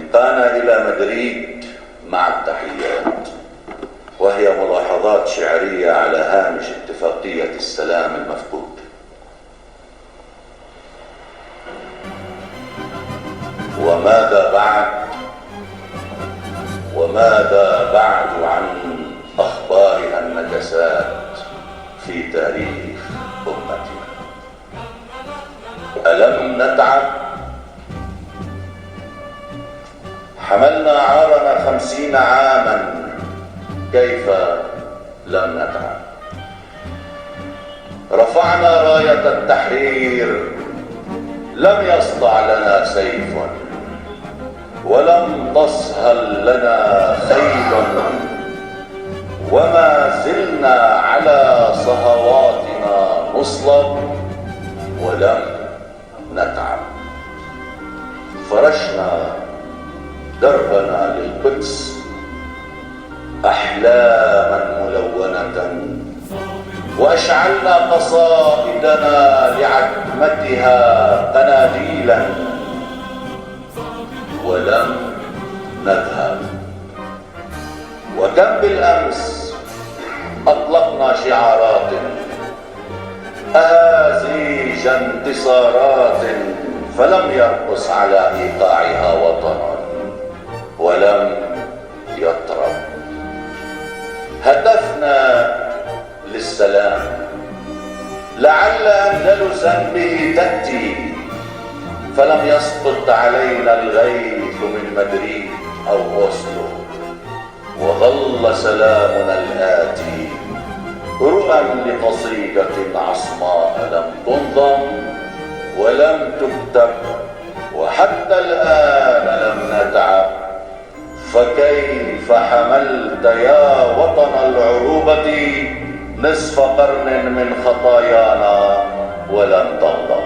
انتقلنا إلى مدريد مع التحيات، وهي ملاحظات شعرية على هامش اتفاقية السلام المفقود. وماذا بعد عن أخبارها النكسات في تاريخ أمتنا؟ ألم نتعب؟ حملنا عارنا 50 عاما، كيف لم نتعب؟ رفعنا راية التحرير، لم يسطع لنا سيف، ولم تصهل لنا خيل، وما زلنا على صهواتنا نصلب ولم نتعب. فرشنا دربنا للقدس أحلاما ملونة، وأشعلنا قصائدنا لعتمتها قناديلا، ولم نذهب. وكم بالأمس أطلقنا شعارات أهازيج انتصارات، فلم يرقص على إيقاعها وطن ولم يطرب. هدفنا للسلام، لعل أندلسا به تأتي، فلم يسقط علينا الغيث من مدريد أو أوسلو، وظل سلامنا الآتي رؤى لقصيدة عصماء لم تنظم ولم تكتب، وحتى الآن لم نتعب. فكيف حملت يا وطن العروبة نصف قرن من خطايانا ولم تغضب؟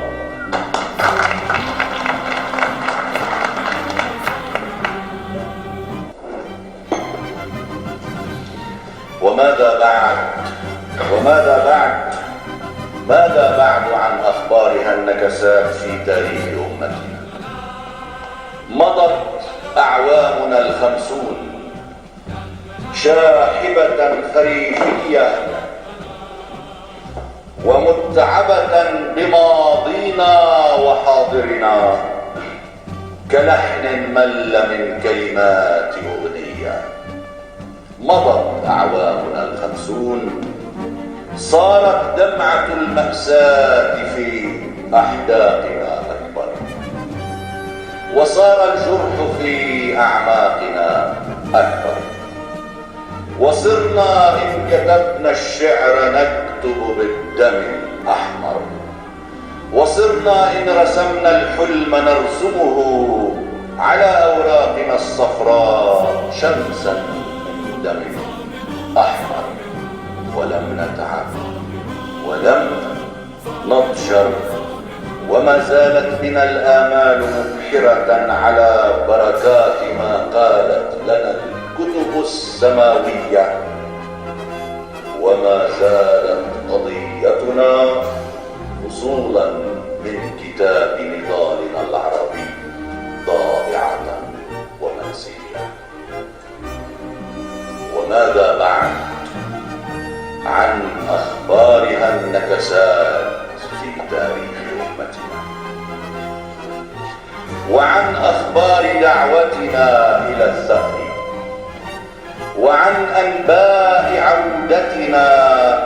ماذا بعد عن أخبارها النكسات في تاريخ أمتنا؟ مضت أعوامنا 50 شاحبة خريفية، ومتعبة بماضينا وحاضرنا، كلحن مل من كلمات أغنية. مضت أعوامنا 50 صارت دمعة المأساة في أحداقنا أكبر، وصار الجرح في أعماقنا أكبر، وصرنا إن كتبنا الشعر نكتب بالدم الأحمر، وصرنا إن رسمنا الحلم نرسمه على أوراقنا الصفراء شمسا من دم أحمر. ولم نتعب ولم نضجر، وما زالت بنا الآمال مبحرة على بركات ما قالت لنا الكتب السماوية، وما زالت قضيتنا فصولا من كتاب نضالنا العربي ضائعة ومنسية. وماذا بعد عن أخبارها النكسات في تاريخ أمتنا، وعن أخبار دعوتنا إلى الثأر، وعن أنباء عودتنا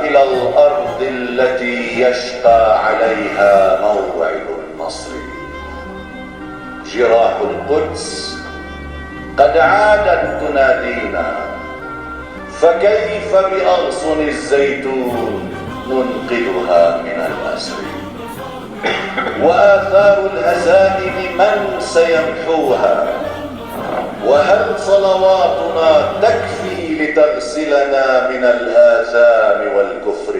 إلى الأرض التي يشقى عليها موعد النصر؟ جراح القدس قد عادت تنادينا، فكيف بأغصن الزيتون ننقذها من الأسر؟ وآثار الهزائم من سيمحوها؟ وهل صلواتنا تكفي لتغسلنا من الآثام والكفر؟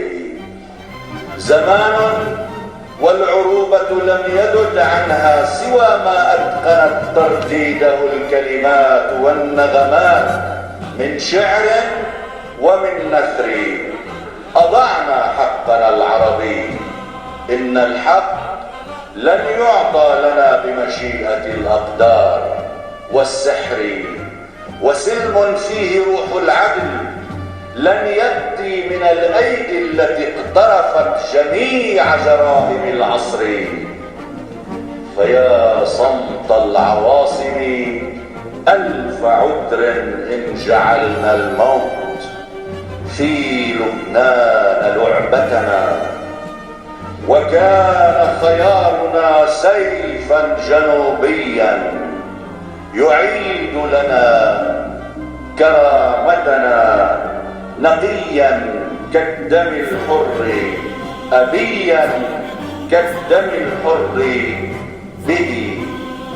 زمان والعروبة لم يذد عنها سوى ما أتقنت ترديده الكلمات والنغمات من شعر ومن نثر. أضعنا حقنا العربي، إن الحق لن يعطى لنا بمشيئة الأقدار، والسحر، وسلم فيه روح العدل لن يأتي من الأيدي التي اقترفت جميع جرائم العصر. فيا صمت العواصم ألف عذر إن جعلنا الموت في لبنان لعبتنا، وكان خيارنا سيفا جنوبيا يعيد لنا كرامتنا، نقيا كالدم الحر، أبيا كالدم الحر، به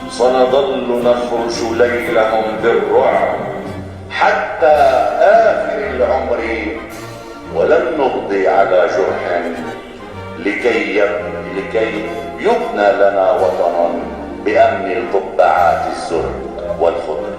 سنظل نفرش ليلهم بالرعب حتى آخر العمر، ولن نقضي على جرح لكي يبنى لنا وطن بأمن القبعات الزرق والخضر.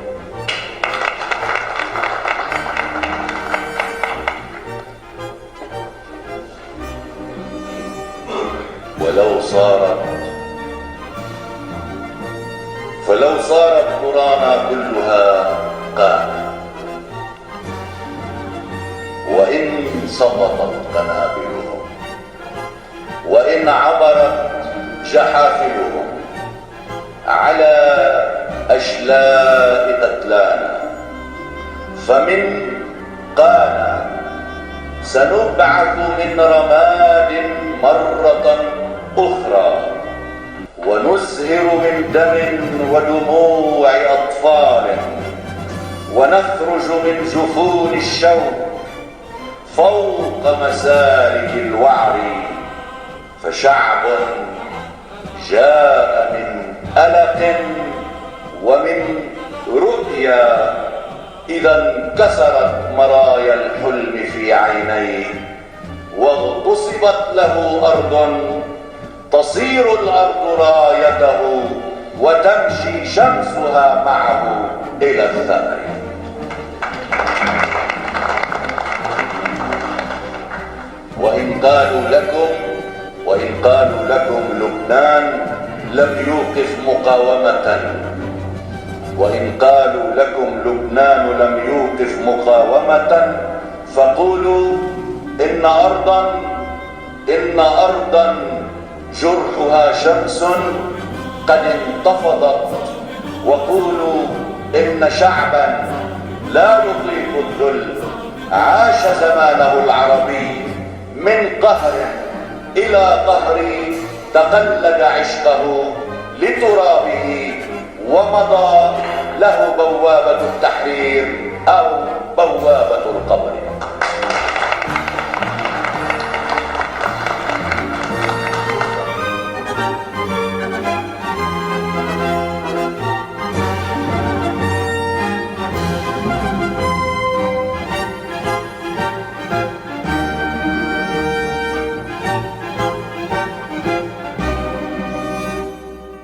فلو صارت قرانا كلها قانا، وإن سقطت قنابلهم، وإن عبرت جحافلهم على أشلاء قتلانا، فمن قانا سنبعث من رماد مرة أخرى، ونزهر من دم ودموع أطفال، ونخرج من جفون الشوك فوق مسالك الوعر. فشعب جاء من ألق ومن رؤيا، إذا انكسرت مرايا الحلم في عينيه، واغتصبت له أرض تصير الأرض رايته، وتمشي شمسها معه إلى الثأر. وإن قالوا لكم لبنان لم يوقف مقاومة، وإن قالوا لكم لبنان لم يوقف مقاومة، فقولوا إن أرضا جرحها شمس قد انتفضت، وقولوا إن شعبا لا يطيق الذل عاش زمانه العربي من قهر إلى قهر، تقلد عشقه لترابه، ومضى له بوابة التحرير أو بوابة القبر.